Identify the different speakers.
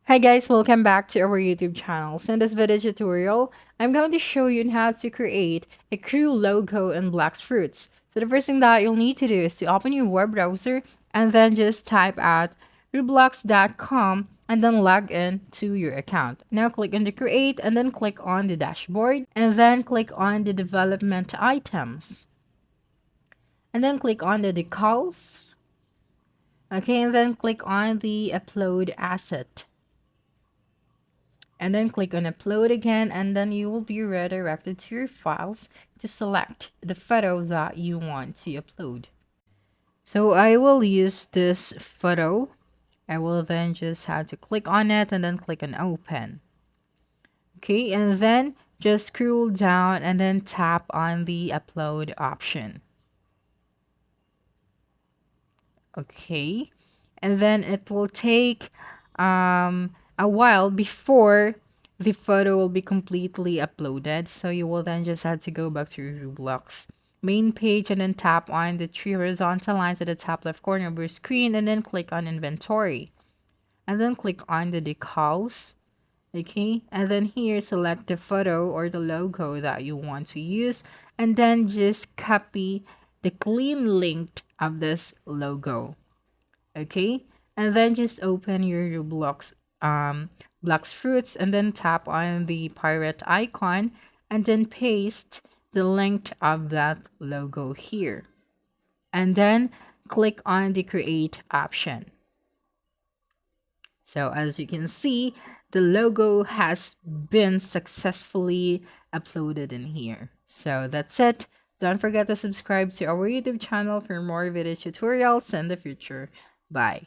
Speaker 1: Hi guys, welcome back to our YouTube channel. So in this video tutorial, I'm going to show you on how to create a crew logo in Blox Fruits. So the first thing that you'll need to do is to open your web browser and then just type out roblox.com and then log in to your account. Now click on the create and then click on the dashboard and then click on the development items. And then click on the decals. Okay, and then click on the upload asset. And then click on upload again, and then you will be redirected to your files to select the photo that you want to upload. So I will use this photo. I will then just have to click on it and then click on open. Okay, and then just scroll down and then tap on the upload option. Okay, and then it will take a while before the photo will be completely uploaded. So you will then just have to go back to your Roblox main page and then tap on the three horizontal lines at the top left corner of your screen and then click on inventory and then click on the decals. Okay, and then here select the photo or the logo that you want to use and then just copy the clean link of this logo. Okay, and then just open your Blox Fruits and then tap on the pirate icon and then paste the link of that logo here and then click on the create option. So as you can see, the logo has been successfully uploaded in here. So that's it. Don't forget to subscribe to our YouTube channel for more video tutorials in the future. Bye.